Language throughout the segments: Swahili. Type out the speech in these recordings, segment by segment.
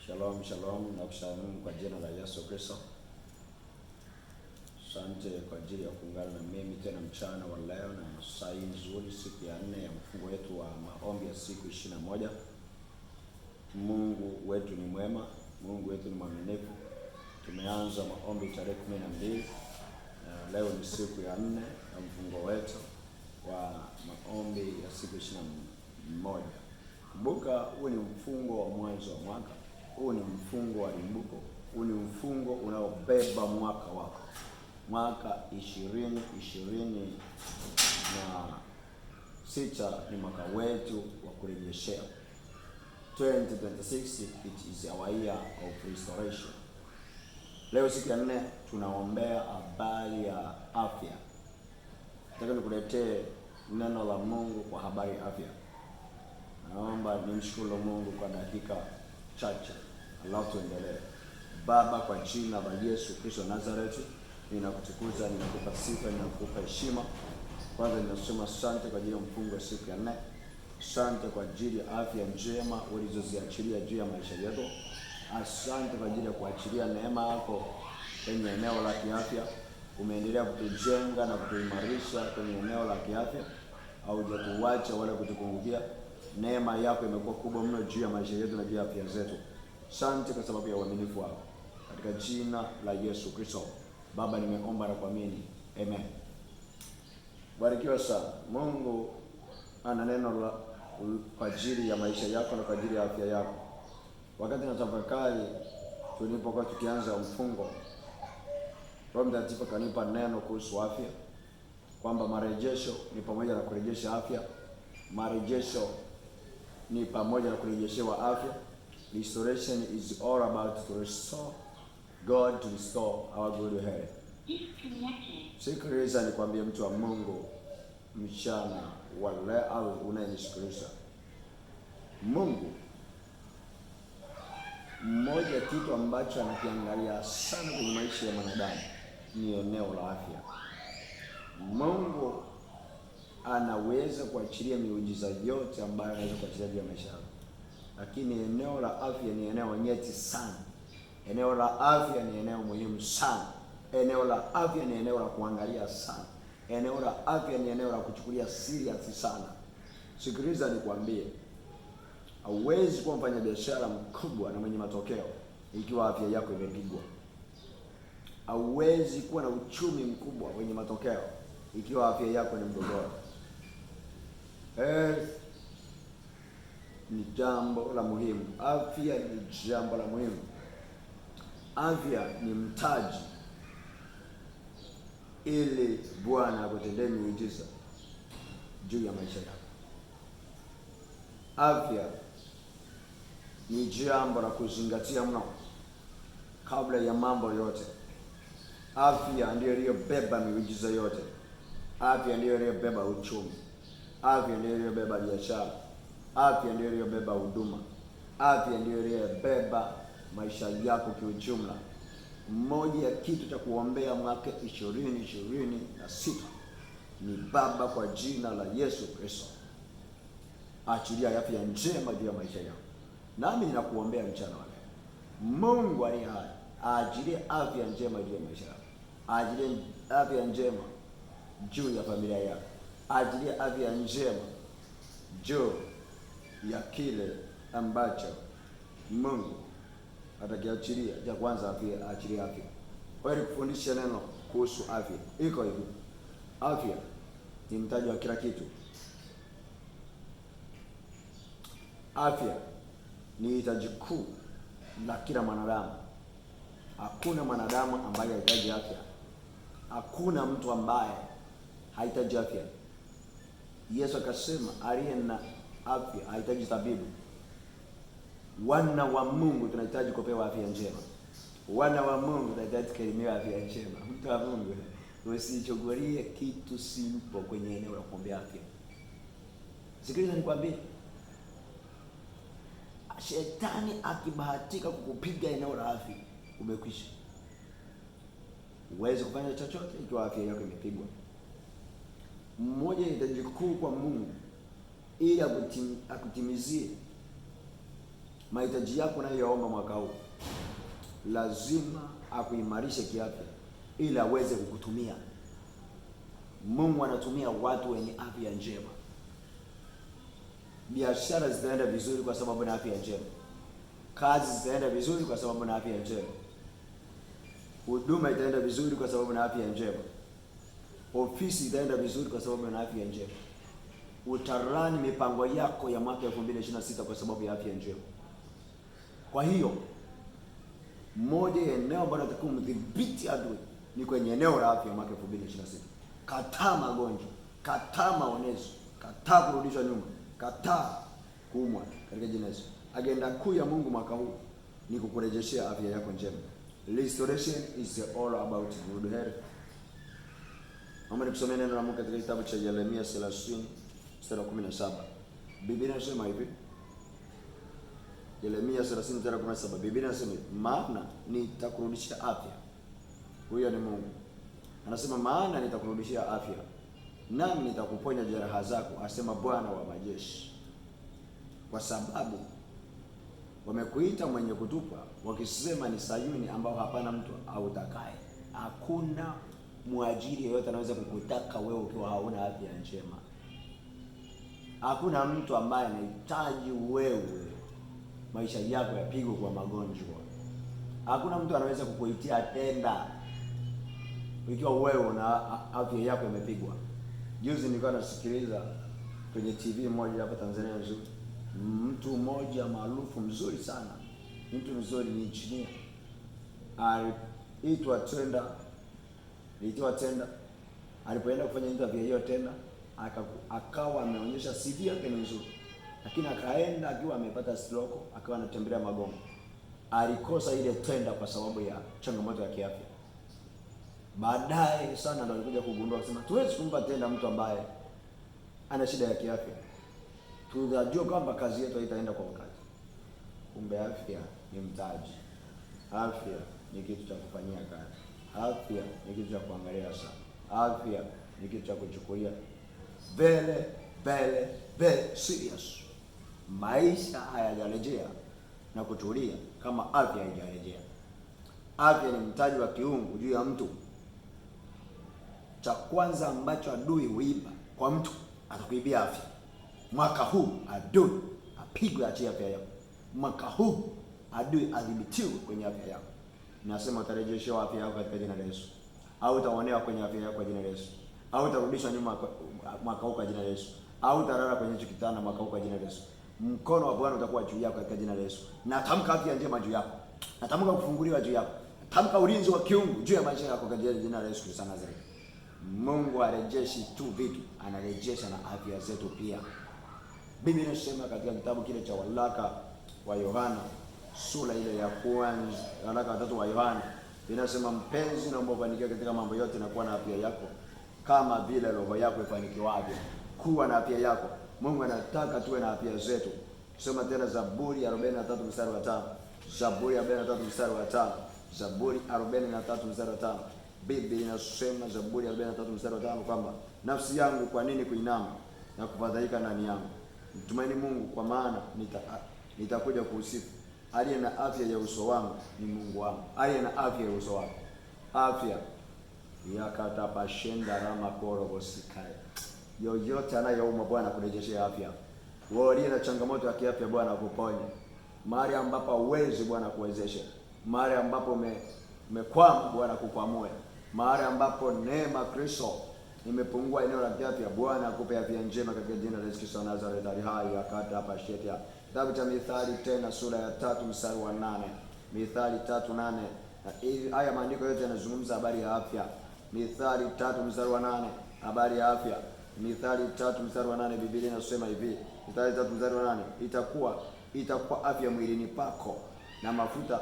Shalom, shalom na kusalimu kwa jina la Yesu Kristo. Asante kwa ajili ya kuungana na mimi tena mchana wa leo na saa hii nzuri, siku ya 4 ya mfungo wetu wa maombi ya siku 21. Mungu wetu ni mwema, Mungu wetu ni mwaminifu. Tumeanza maombi tarehe 12 na leo ni siku ya 4 ya mfungo wetu wa maombi ya siku 21. Kumbuka, huu ni mfungo wa mwanzo wa mwaka. Huu ni mfungo wa limbuko. Huu ni mfungo unaobeba mwaka wako. Mwaka 2026 ni mwaka wetu wa kurejeshea. 2026 it is our year of restoration. Leo siku ya 4 tunaombea habari ya afya. Nataka nikuletee neno la Mungu kwa habari ya afya. Naomba nimshukuru Mungu kwa dakika chache, alafu tuendelee. Baba, kwa jina la Yesu Kristo Nazareti, ninakutukuza, ninakupa sifa, ninakupa heshima. Kwanza ninasema asante kwa ajili ya mfungo wa siku ya 4. Asante kwa ajili ya afya njema ulizoziachilia juu ya maisha yetu. Asante kwa ajili ya kuachilia neema yako kwenye eneo la kiafya. Umeendelea kutujenga na kutuimarisha kwenye eneo la kiafya. Haujakuacha wala kutupungukia. Neema yako imekuwa kubwa mno juu ya maisha yetu na juu ya afya zetu. Asante kwa sababu ya uaminifu wako. Katika jina la Yesu Kristo, Baba, nimeomba na kuamini. Amen. Barikiwa sana. Mungu ana neno la kwa ajili ya maisha yako na kwa ajili ya afya yako. Wakati natafakari tulipokuwa tukianza mfungo, Roho Mtakatifu kanipa neno kuhusu afya, kwamba marejesho ni pamoja na kurejesha afya. Marejesho ni pamoja na kurejeshewa afya. Restoration is all about to restore God, to restore our good health. Sikiliza nikwambie, mtu wa Mungu, mchana wa leo au unayenisikiliza, Mungu mmoja kitu ambacho anakiangalia sana kwenye maisha ya mwanadamu ni eneo la afya. Mungu anaweza kuachilia miujiza yote ambayo anaweza kuachilia juu ya maisha yako, lakini eneo la afya ni eneo nyeti sana. Eneo la afya ni eneo muhimu sana. Eneo la afya ni eneo la kuangalia sana. Eneo la afya ni eneo la kuchukulia serious sana. Sikiliza nikwambie, hauwezi kuwa mfanyabiashara mkubwa na mwenye matokeo ikiwa afya yako imepigwa. Hauwezi kuwa na uchumi mkubwa wenye matokeo ikiwa afya yako ni mgogoro. Ni jambo la muhimu. Afya ni jambo la muhimu. Afya ni mtaji, ili Bwana akutendee miujiza juu ya maisha yako. Afya ni jambo la kuzingatia mno kabla ya mambo yote. Afya ndiyo iliyobeba miujiza yote. Afya ndiyo iliyobeba uchumi. Afya ndiyo iliyobeba biashara. Afya ndiyo iliyobeba huduma. Afya ndiyo iliyobeba maisha yako kiujumla. Mmoja ya kitu cha kuombea mwaka 2026 ni Baba, kwa jina la Yesu Kristo, achilia afya njema juu ya maisha yako. Nami ninakuombea mchana wa leo, Mungu aliye hai achilie afya njema juu ya maisha yako. Achilie afya njema juu ya familia yako. Achilie afya njema juu ya kile ambacho Mungu atakiachilia. Cha kwanza afya, achilia afya. Kwa hiyo kufundisha neno kuhusu afya iko hivi: afya ni mtaji wa kila kitu. Afya ni hitaji kuu la kila mwanadamu. Hakuna mwanadamu ambaye hahitaji afya. Hakuna mtu ambaye hahitaji afya. Yesu akasema aliye na afya hahitaji tabibu. Wana wa Mungu tunahitaji kupewa afya njema. Wana wa Mungu tunahitaji kuelimiwa afya njema. Mtu wa Mungu, usichukulie kitu simple kwenye eneo la kuombea afya. Sikiliza nikwambie, Shetani akibahatika kukupiga eneo la afya, umekwisha. Huwezi kufanya chochote ikiwa afya yako imepigwa. Mmoja ni hitaji kuu kwa Mungu ili akutimizie mahitaji yako unayoomba mwaka huu, lazima akuimarishe kiafya ili aweze kukutumia. Mungu anatumia watu wenye afya njema. Biashara zitaenda vizuri kwa sababu na afya njema. Kazi zitaenda vizuri kwa sababu na afya njema. Huduma itaenda vizuri kwa sababu na afya njema. Ofisi itaenda vizuri kwa sababu na afya njema. Utarani mipango yako ya mwaka 2026 kwa sababu ya afya njema. Kwa hiyo moja ya eneo ambalo tunatakiwa mdhibiti adui ni kwenye eneo la afya mwaka 2026. Kataa magonjwa, kataa maonezo, kataa kurudishwa nyuma, kataa kuumwa katika jina la Yesu. Agenda kuu ya Mungu mwaka huu ni kukurejeshea afya yako njema. Restoration is all about good health. Naomba nikusomee neno la Mungu katika kitabu cha Yeremia 30:17. Biblia inasema hivi. Yeremia 30:17. Biblia inasema, maana nitakurudishia afya. Huyo ni Mungu. Anasema maana nitakurudishia afya, nami nitakuponya jeraha zako, asema Bwana wa majeshi. Kwa sababu wamekuita mwenye kutupa, wakisema ni Sayuni ambao hapana mtu autakaye. Hakuna mwajiri yeyote anaweza kukutaka wewe ukiwa hauna afya njema. Hakuna mtu ambaye anahitaji wewe maisha yako yapigwe kwa magonjwa. Hakuna mtu anaweza kukuitia tenda ikiwa wewe na afya yako imepigwa. Juzi nilikuwa nasikiliza kwenye TV moja hapa Tanzania nzuri. Mtu mmoja maarufu mzuri sana. Mtu mzuri ni engineer. Aliitwa tenda. Alipoenda kufanya interview hiyo tena, akawa ameonyesha CV yake ni nzuri. Lakini akaenda akiwa amepata stroke, akawa anatembelea magongo. Alikosa ile tenda kwa sababu ya changamoto ya kiafya. Baadaye sana ndo alikuja kugundua kusema tuwezi kumpa tenda mtu ambaye ana shida ya kiafya. Tunajua kwamba kazi yetu haitaenda kwa wakati. Kumbe afya ni mtaji. Afya ni kitu cha kufanyia kazi. Afya ni kitu cha kuangalia sana. Afya ni kitu cha kuchukulia very serious. Maisha hayajarejea na kutulia kama afya haijarejea. Afya ni mtaji wa kiungu juu ya mtu. Cha kwanza ambacho adui huiba kwa mtu, atakuibia afya. Mwaka huu adui apigwe achia afya yako. Mwaka huu adui adhibitiwe kwenye afya yako. Nasema utarejeshewa afya yako katika jina la Yesu. Au utaonewa kwenye afya yako kwa jina la Yesu. Au utarudishwa nyuma mwaka huu kwa jina la Yesu. Au utalala kwenye hicho kitanda mwaka huu kwa jina la Yesu. Mkono wa Bwana utakuwa juu yako katika jina la Yesu. Natamka afya njema juu yako. Natamka kufunguliwa juu yako. Natamka ulinzi wa kiungu juu ya maisha yako katika jina la Yesu Kristo Nazareti. Mungu arejeshi tu vitu, anarejesha na afya zetu pia. Biblia inasema katika kitabu kile cha waraka wa Yohana sura ile ya kwanza, waraka wa 3 wa Yohana, inasema mpenzi, naomba ufanikiwe katika mambo yote na kuwa na afya yako kama vile roho yako ifanikiwavyo. Kuwa na afya yako. Mungu anataka tuwe na afya zetu. Soma tena Zaburi 43 mstari wa 5. Zaburi 43 mstari wa 5. Zaburi 43 mstari wa 5. Biblia inasema Zaburi 43 mstari wa 5 kwamba nafsi yangu kwa nini kuinama na kufadhaika ndani yangu? Mtumaini Mungu, kwa maana nitakuja kuusifu. Aliye na afya ya uso wangu ni Mungu wangu. Aliye na afya ya uso wangu. Afya yakatapashenda rama korobosikae. Yoyote anayeumwa Bwana kurejeshea afya. Wewe aliye na changamoto ya kiafya Bwana akuponye. Mahali ambapo uwezi Bwana kuwezesha. Mahali ambapo umekwama Bwana kukwamue. Mahali ambapo neema Kristo imepungua eneo la kiafya, Bwana akupe afya njema katika jina la Yesu Kristo Nazareti. Hai akata hapa shetia. Kitabu cha Mithali tena sura ya 3 mstari wa 8. Mithali 3:8. Haya maandiko yote yanazungumza habari ya afya. Mithali 3 mstari wa 8, habari ya afya. Mithali 3 mstari wa 8, Biblia inasema hivi. Mithali 3 mstari wa 8, itakuwa afya mwilini pako na mafuta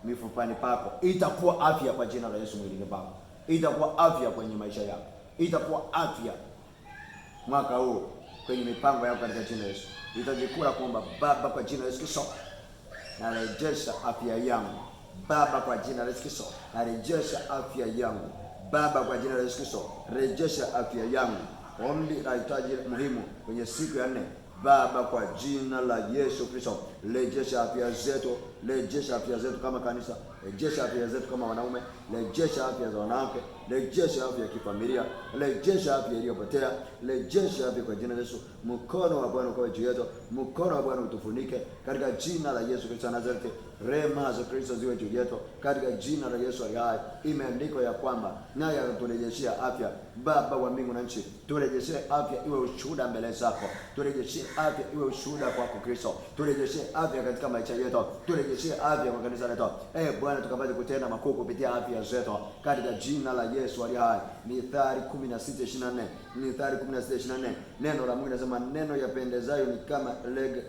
mifupani pako. Itakuwa afya kwa jina la Yesu mwilini pako. Itakuwa afya kwenye maisha yako. Itakuwa afya mwaka huu kwenye mipango yako katika jina la Yesu. Itajikura kuomba, Baba kwa jina la Yesu Kristo, narejesha afya yangu. Baba kwa jina la Yesu Kristo, narejesha afya yangu. Baba kwa jina la Yesu Kristo, rejesha afya yangu. Ombi la hitaji muhimu kwenye siku ya 4. Baba, kwa jina la Yesu Kristo, rejesha afya zetu, rejesha afya zetu kama kanisa, rejesha afya zetu kama wanaume, rejesha afya za wanawake, rejesha afya ya kifamilia, rejesha afya iliyopotea, rejesha afya kwa jina la Yesu. Mkono wa Bwana ukawe juu yetu, mkono wa Bwana utufunike katika jina la Yesu Kristo Nazareti. Rehema za Kristo ziwe juu yetu katika jina la Yesu aliye hai. Imeandikwa ya kwamba naye aturejeshia afya. Baba wa mbingu na nchi, turejeshie afya iwe ushuhuda mbele zako, turejeshie afya iwe ushuhuda kwako Kristo, turejeshie afya katika maisha yetu, turejeshie afya kwa kanisa letu. Bwana, tukapate kutenda makuu kupitia afya zetu katika jina la Yesu aliye hai. Mithali 16:24, Mithali 16:24, neno la Mungu linasema neno yapendezayo ni kama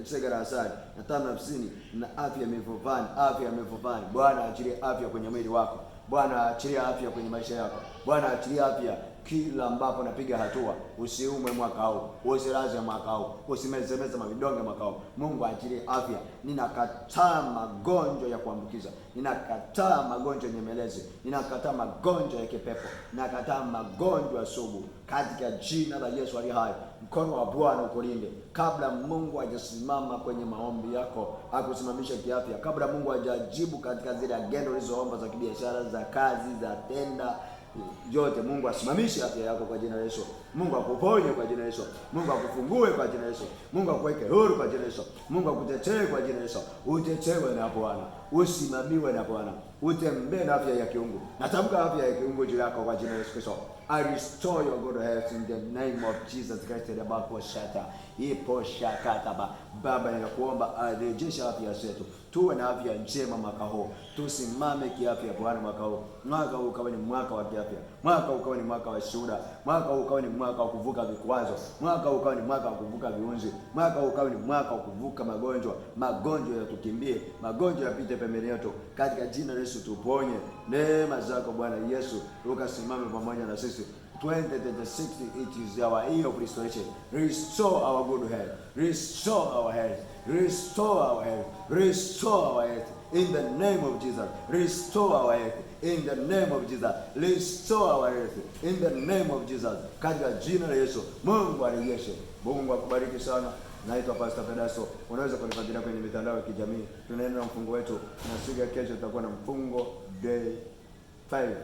sega la asali na tamu nafsini na afya mifupani. Afya mifupani. Bwana, achilie afya kwenye mwili wako. Bwana, achilia afya kwenye maisha yako. Bwana, achilia afya kila ambapo napiga hatua. Usiumwe mwaka huu, usilaze mwaka huu, usimezemeze mavidonge mwaka huu. Mungu achilie afya. Ninakataa magonjwa ya kuambukiza, ninakataa magonjwa nyemelezi, ninakataa magonjwa ya kipepo, ninakataa magonjwa sugu katika jina la Yesu aliye hai. Mkono wa Bwana ukulinde kabla Mungu hajasimama kwenye maombi yako, akusimamisha kiafya, kabla Mungu hajajibu katika zile agenda ulizoomba za kibiashara, za kazi, za tenda yote. Mungu asimamishe afya yako kwa jina la Yesu. Mungu akuponye kwa jina la Yesu. Mungu akufungue kwa jina la Yesu. Mungu akuweke huru kwa jina la Yesu. Mungu akutetee kwa jina la Yesu. Utetewe na Bwana, usimamiwe na Bwana, utembee na afya ya kiungu. Natamka afya ya kiungu juu yako kwa jina la Yesu Kristo. I restore your good health in the name of Jesus Christ. Ipo shakataba. Baba, ninakuomba arejesha afya zetu, tuwe na afya njema mwaka huu, tusimame kiafya Bwana mwaka huu. Mwaka huu ukawe ni mwaka wa kiafya, mwaka huu ukawe ni mwaka wa shuhuda, mwaka huu ukawe ni mwaka wa kuvuka vikwazo, mwaka huu ukawe ni mwaka wa kuvuka viunzi, mwaka huu ukawe ni mwaka wa kuvuka magonjwa. Magonjwa yatukimbie, magonjwa yapite pembeni yetu katika jina la Yesu. Tuponye. Neema zako Bwana Yesu ukasimame pamoja na sisi. 2026, it is our year of restoration. Restore our good health, restore our health, restore our health, restore our health in the name of Jesus. Restore our health in the name of Jesus. Restore our health in the name of Jesus. Katika jina la Yesu. Mungu arejeshe. Mungu akubariki sana. Naitwa Pastor Pedaso. Unaweza kunifuatilia kwenye mitandao ya kijamii. Tunaenda na mfungo wetu, na siku ya kesho tutakuwa na mfungo day 5.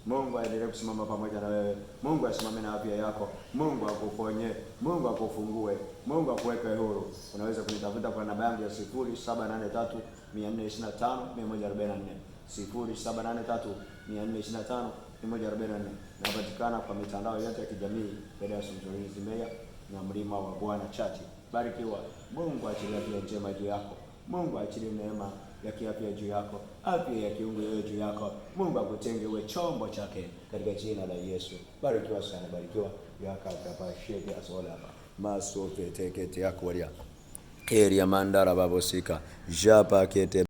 Mungu aendelee kusimama pamoja na wewe. Mungu asimame na afya yako. Mungu akuponye. Mungu akufungue. Mungu akuweke huru. Unaweza kunitafuta kwa namba yangu ya 0783 425 144. 0783 425 144. Napatikana kwa mitandao yote ya kijamii, Pedaso Mzurizi Meya na Mlima wa Bwana Church. Barikiwa. Mungu achilie afya njema juu yako. Mungu achilie neema ya kiafya juu yako, afya ya kiungu iwe juu yako. Mungu akutenge uwe chombo chake katika jina la Yesu. Barikiwa sana, barikiwa. Yakatapasheke asola hapa. Maso kete yako walia. Eria mandara babosika. Japa kete